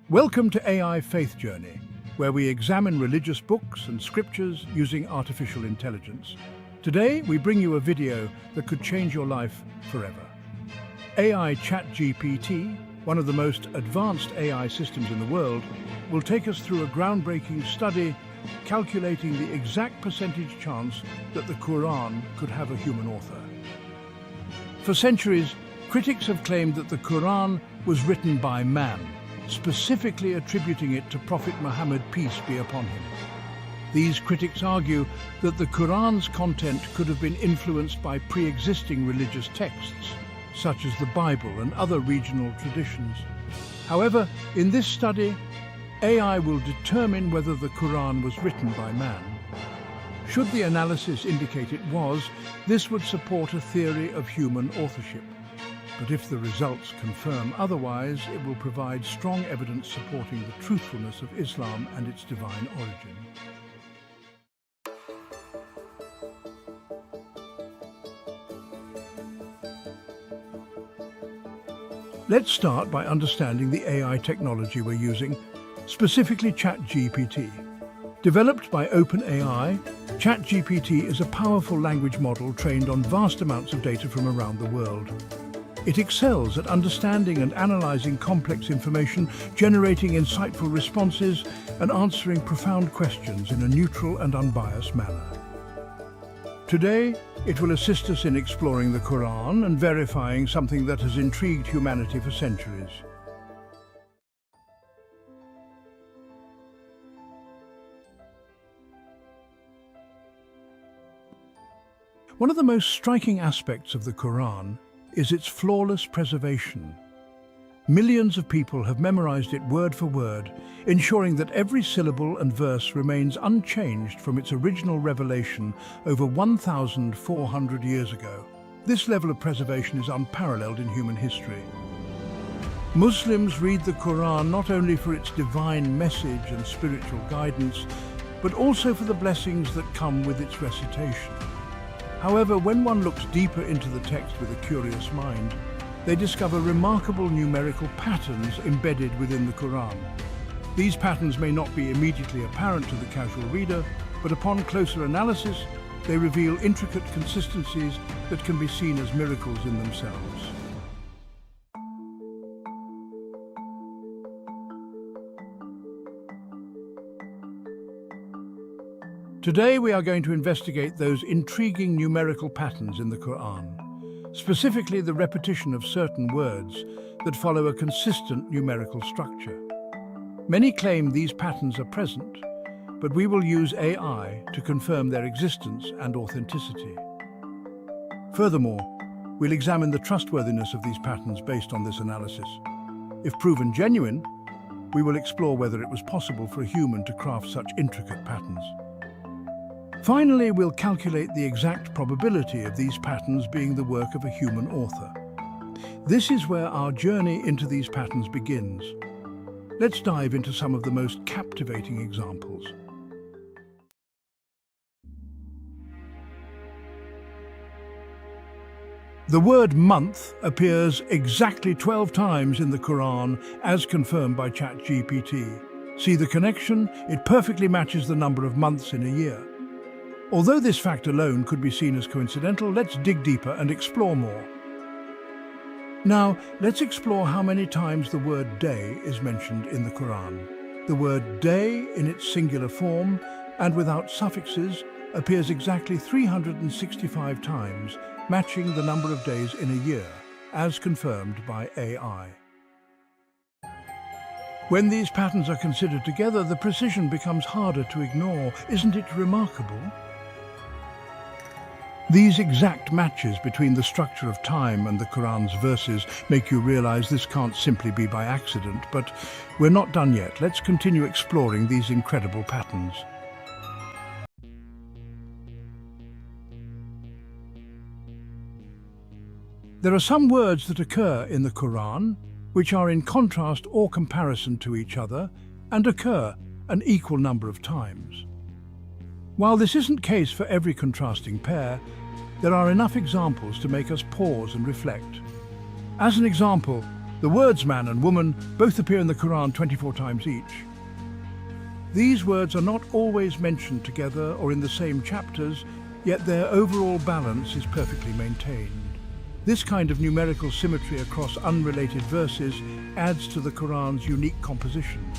Welcome to AI Faith Journey, where we examine religious books and scriptures using artificial intelligence. Today, we bring you a video that could change your life forever. AI ChatGPT, one of the most advanced AI systems in the world, will take us through a groundbreaking study calculating the exact percentage chance that the Qur'an could have a human author. For centuries, critics have claimed that the Qur'an was written by man, specifically attributing it to Prophet Muhammad, peace be upon him. These critics argue that the Qur'an's content could have been influenced by pre-existing religious texts, such as the Bible and other regional traditions. However, in this study, AI will determine whether the Qur'an was written by man. Should the analysis indicate it was, this would support a theory of human authorship. But if the results confirm otherwise, it will provide strong evidence supporting the truthfulness of Islam and its divine origin. Let's start by understanding the AI technology we're using, specifically ChatGPT. Developed by OpenAI, ChatGPT is a powerful language model trained on vast amounts of data from around the world. It excels at understanding and analyzing complex information, generating insightful responses, and answering profound questions in a neutral and unbiased manner. Today, it will assist us in exploring the Qur'an and verifying something that has intrigued humanity for centuries. One of the most striking aspects of the Qur'an is its flawless preservation. Millions of people have memorized it word for word, ensuring that every syllable and verse remains unchanged from its original revelation over 1,400 years ago. This level of preservation is unparalleled in human history. Muslims read the Qur'an not only for its divine message and spiritual guidance, but also for the blessings that come with its recitation. However, when one looks deeper into the text with a curious mind, they discover remarkable numerical patterns embedded within the Qur'an. These patterns may not be immediately apparent to the casual reader, but upon closer analysis, they reveal intricate consistencies that can be seen as miracles in themselves. Today we are going to investigate those intriguing numerical patterns in the Qur'an, specifically the repetition of certain words that follow a consistent numerical structure. Many claim these patterns are present, but we will use AI to confirm their existence and authenticity. Furthermore, we'll examine the trustworthiness of these patterns based on this analysis. If proven genuine, we will explore whether it was possible for a human to craft such intricate patterns. Finally, we'll calculate the exact probability of these patterns being the work of a human author. This is where our journey into these patterns begins. Let's dive into some of the most captivating examples. The word month appears exactly 12 times in the Qur'an, as confirmed by ChatGPT. See the connection? It perfectly matches the number of months in a year. Although this fact alone could be seen as coincidental, let's dig deeper and explore more. Now, let's explore how many times the word day is mentioned in the Qur'an. The word day in its singular form and without suffixes appears exactly 365 times, matching the number of days in a year, as confirmed by AI. When these patterns are considered together, the precision becomes harder to ignore. Isn't it remarkable? These exact matches between the structure of time and the Qur'an's verses make you realize this can't simply be by accident, but we're not done yet. Let's continue exploring these incredible patterns. There are some words that occur in the Qur'an which are in contrast or comparison to each other and occur an equal number of times. While this isn't the case for every contrasting pair, there are enough examples to make us pause and reflect. As an example, The words man and woman both appear in the Quran 24 times each. These words are not always mentioned together or in the same chapters, yet their overall balance is perfectly maintained. This kind of numerical symmetry across unrelated verses adds to the Quran's unique composition.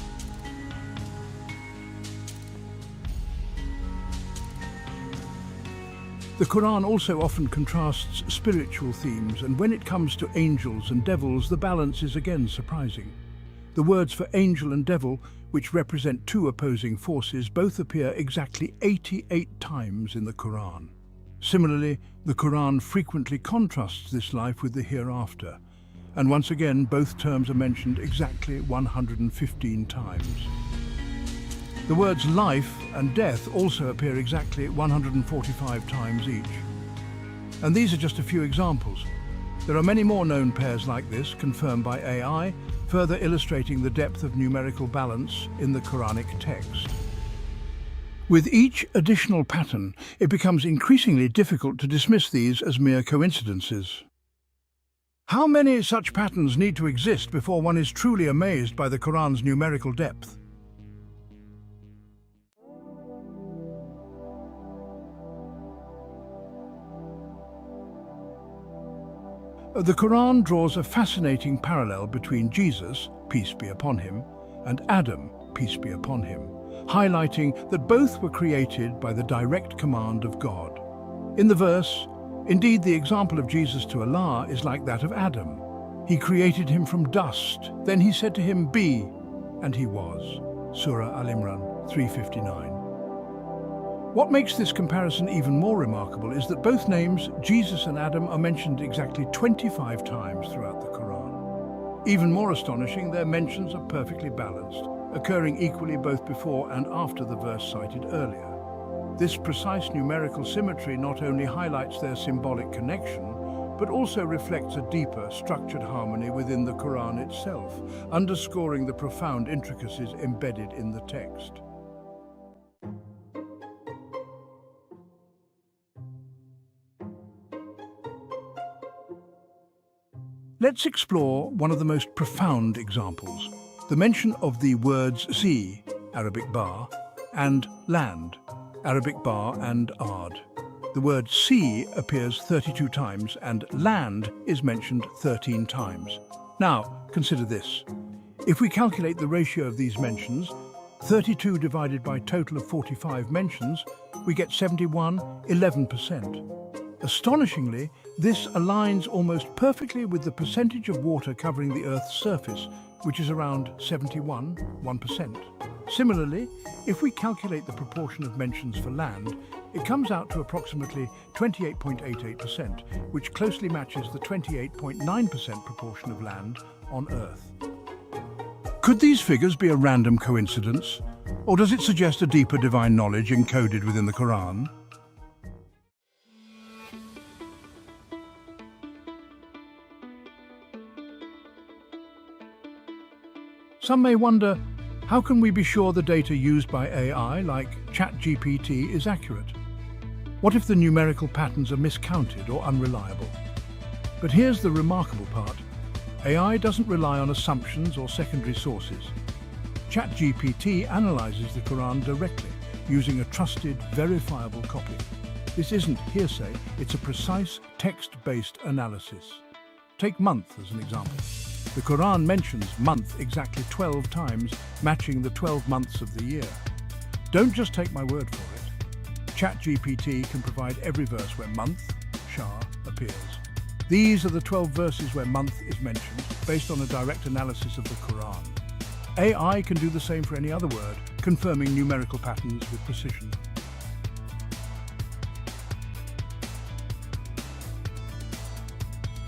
The Quran also often contrasts spiritual themes, and when it comes to angels and devils, the balance is again surprising. The words for angel and devil, which represent two opposing forces, both appear exactly 88 times in the Quran. Similarly, the Quran frequently contrasts this life with the hereafter, and once again both terms are mentioned exactly 115 times. The words life and death also appear exactly 145 times each. And these are just a few examples. There are many more known pairs like this, confirmed by AI, further illustrating the depth of numerical balance in the Quranic text. With each additional pattern, it becomes increasingly difficult to dismiss these as mere coincidences. How many such patterns need to exist before one is truly amazed by the Quran's numerical depth? The Quran draws a fascinating parallel between Jesus, peace be upon him, and Adam, peace be upon him, highlighting that both were created by the direct command of God. In the verse, indeed the example of Jesus to Allah is like that of Adam. He created him from dust, then he said to him, "Be," and he was. Surah Al-Imran 359. What makes this comparison even more remarkable is that both names, Jesus and Adam, are mentioned exactly 25 times throughout the Quran. Even more astonishing, their mentions are perfectly balanced, occurring equally both before and after the verse cited earlier. This precise numerical symmetry not only highlights their symbolic connection, but also reflects a deeper, structured harmony within the Quran itself, underscoring the profound intricacies embedded in the text. Let's explore one of the most profound examples, the mention of the words sea, Arabic bar, and land, Arabic bar and ard. The word sea appears 32 times and land is mentioned 13 times. Now, consider this. If we calculate the ratio of these mentions, 32 divided by a total of 45 mentions, we get 71, 11%. Astonishingly, this aligns almost perfectly with the percentage of water covering the Earth's surface, which is around 1%. Similarly, if we calculate the proportion of mentions for land, it comes out to approximately 28.88%, which closely matches the 28.9% proportion of land on Earth. Could these figures be a random coincidence, or does it suggest a deeper divine knowledge encoded within the Quran? Some may wonder, how can we be sure the data used by AI, like ChatGPT, is accurate? What if the numerical patterns are miscounted or unreliable? But here's the remarkable part. AI doesn't rely on assumptions or secondary sources. ChatGPT analyzes the Quran directly, using a trusted, verifiable copy. This isn't hearsay, it's a precise, text-based analysis. Take month as an example. The Quran mentions month exactly 12 times, matching the 12 months of the year. Don't just take my word for it. ChatGPT can provide every verse where month, Shah, appears. These are the 12 verses where month is mentioned, based on a direct analysis of the Quran. AI can do the same for any other word, confirming numerical patterns with precision.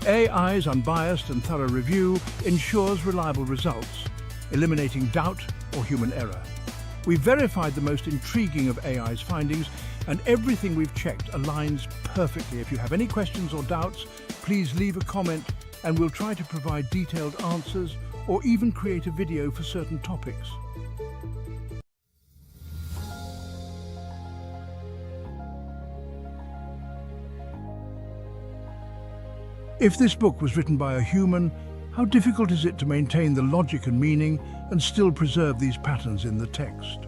AI's unbiased and thorough review ensures reliable results, eliminating doubt or human error. We've verified the most intriguing of AI's findings, and everything we've checked aligns perfectly. If you have any questions or doubts, please leave a comment and we'll try to provide detailed answers or even create a video for certain topics. If this book was written by a human, How difficult is it to maintain the logic and meaning and still preserve these patterns in the text?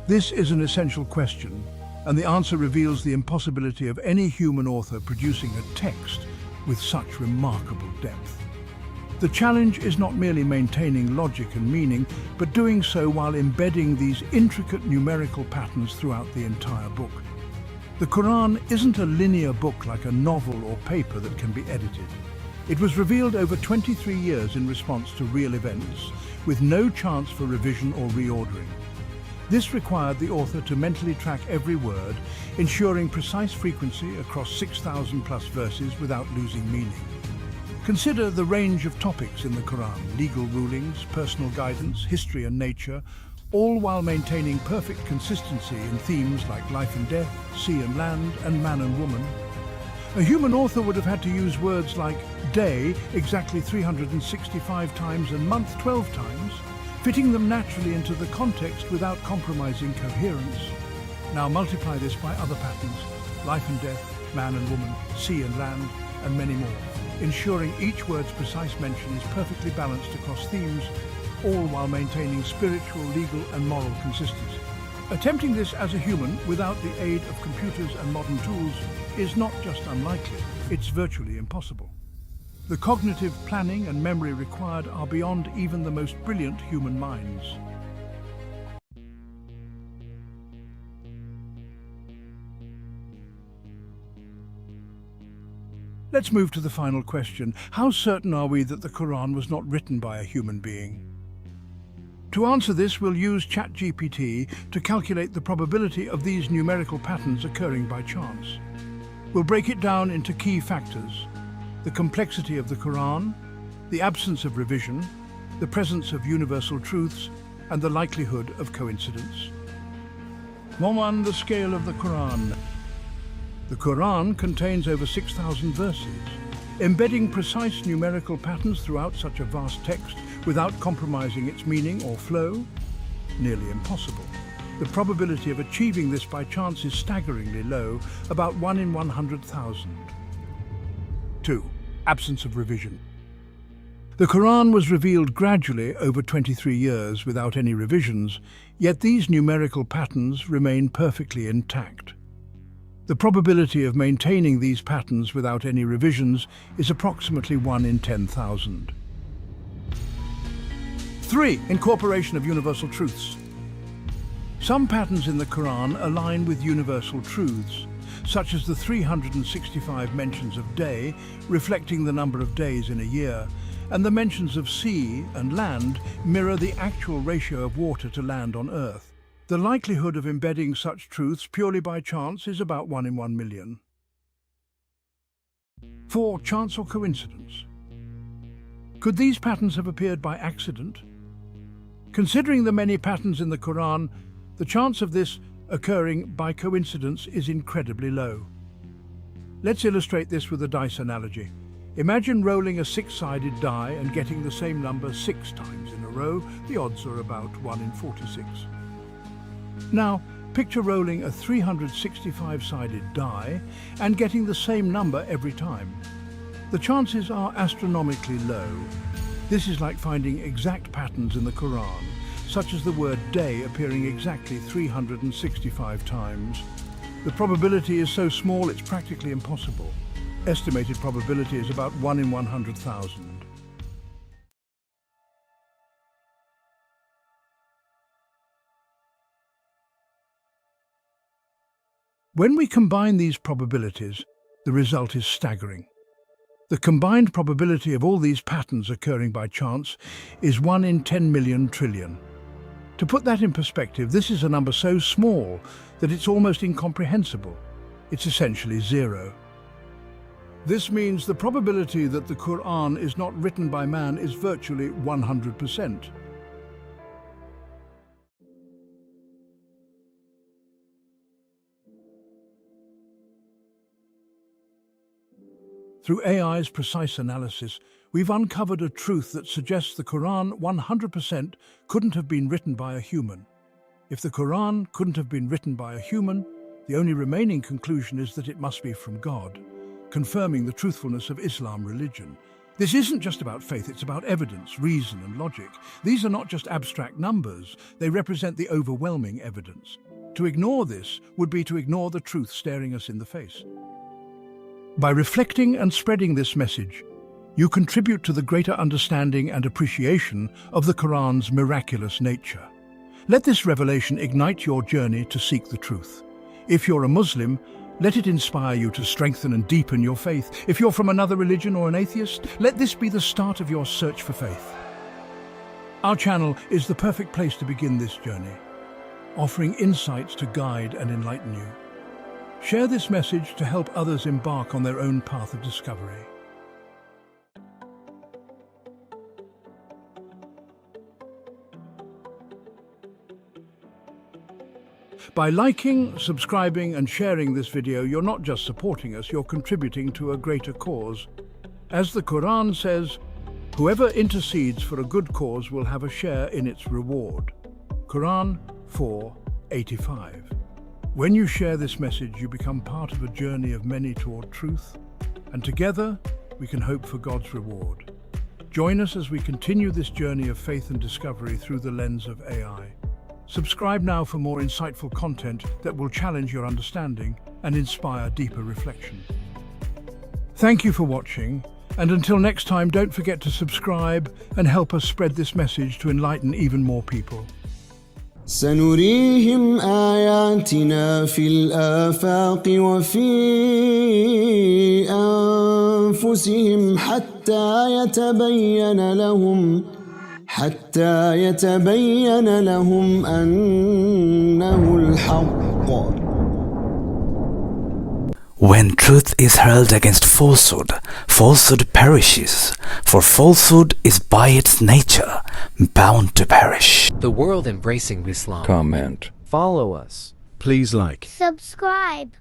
This is an essential question, and the answer reveals the impossibility of any human author producing a text with such remarkable depth. The challenge is not merely maintaining logic and meaning, but doing so while embedding these intricate numerical patterns throughout the entire book. The Qur'an isn't a linear book like a novel or paper that can be edited. It was revealed over 23 years in response to real events, with no chance for revision or reordering. This required the author to mentally track every word, ensuring precise frequency across 6,000 plus verses without losing meaning. Consider the range of topics in the Qur'an: legal rulings, personal guidance, history and nature, all while maintaining perfect consistency in themes like life and death, sea and land, and man and woman. A human author would have had to use words like day exactly 365 times and month 12 times, fitting them naturally into the context without compromising coherence. Now multiply this by other patterns: life and death, man and woman, sea and land, and many more, ensuring each word's precise mention is perfectly balanced across themes, all while maintaining spiritual, legal, and moral consistency. Attempting this as a human without the aid of computers and modern tools is not just unlikely, it's virtually impossible. The cognitive planning and memory required are beyond even the most brilliant human minds. Let's move to the final question. How certain are we that the Qur'an was not written by a human being? To answer this, we'll use ChatGPT to calculate the probability of these numerical patterns occurring by chance. We'll break it down into key factors: the complexity of the Qur'an, the absence of revision, the presence of universal truths, and the likelihood of coincidence. 1. The scale of the Qur'an. The Qur'an contains over 6,000 verses. Embedding precise numerical patterns throughout such a vast text without compromising its meaning or flow? Nearly impossible. The probability of achieving this by chance is staggeringly low, about 1 in 100,000. 2. Absence of revision. The Qur'an was revealed gradually over 23 years without any revisions, yet these numerical patterns remain perfectly intact. The probability of maintaining these patterns without any revisions is approximately 1 in 10,000. 3. Incorporation of universal truths. Some patterns in the Qur'an align with universal truths, such as the 365 mentions of day, reflecting the number of days in a year, and the mentions of sea and land mirror the actual ratio of water to land on Earth. The likelihood of embedding such truths purely by chance is about 1 in 1 million. 4. Chance or coincidence. Could these patterns have appeared by accident? Considering the many patterns in the Qur'an, the chance of this occurring by coincidence is incredibly low. Let's illustrate this with a dice analogy. Imagine rolling a 6-sided die and getting the same number 6 times in a row. The odds are about 1 in 46. Now, picture rolling a 365-sided die and getting the same number every time. The chances are astronomically low. This is like finding exact patterns in the Qur'an, such as the word day appearing exactly 365 times. The probability is so small it's practically impossible. Estimated probability is about 1 in 100,000. When we combine these probabilities, the result is staggering. The combined probability of all these patterns occurring by chance is 1 in 10 million trillion. To put that in perspective, this is a number so small that it's almost incomprehensible. It's essentially zero. This means the probability that the Qur'an is not written by man is virtually 100%. Through AI's precise analysis, we've uncovered a truth that suggests the Qur'an 100% couldn't have been written by a human. If the Qur'an couldn't have been written by a human, the only remaining conclusion is that it must be from God, confirming the truthfulness of Islam religion. This isn't just about faith, it's about evidence, reason, and logic. These are not just abstract numbers, they represent the overwhelming evidence. To ignore this would be to ignore the truth staring us in the face. By reflecting and spreading this message, you contribute to the greater understanding and appreciation of the Qur'an's miraculous nature. Let this revelation ignite your journey to seek the truth. If you're a Muslim, let it inspire you to strengthen and deepen your faith. If you're from another religion or an atheist, let this be the start of your search for faith. Our channel is the perfect place to begin this journey, offering insights to guide and enlighten you. Share this message to help others embark on their own path of discovery. By liking, subscribing and sharing this video, you're not just supporting us, you're contributing to a greater cause. As the Qur'an says, whoever intercedes for a good cause will have a share in its reward. Qur'an 4:85. When you share this message, you become part of a journey of many toward truth, and together we can hope for God's reward. Join us as we continue this journey of faith and discovery through the lens of AI. Subscribe now for more insightful content that will challenge your understanding and inspire deeper reflection. Thank you for watching, and until next time, don't forget to subscribe and help us spread this message to enlighten even more people. سنريهم آياتنا في الآفاق وفي أنفسهم حتى يتبين لهم أنه الحق. When truth is hurled against falsehood, falsehood perishes, for falsehood is by its nature bound to perish. The world embracing Islam. Comment. Follow us. Please like. Subscribe.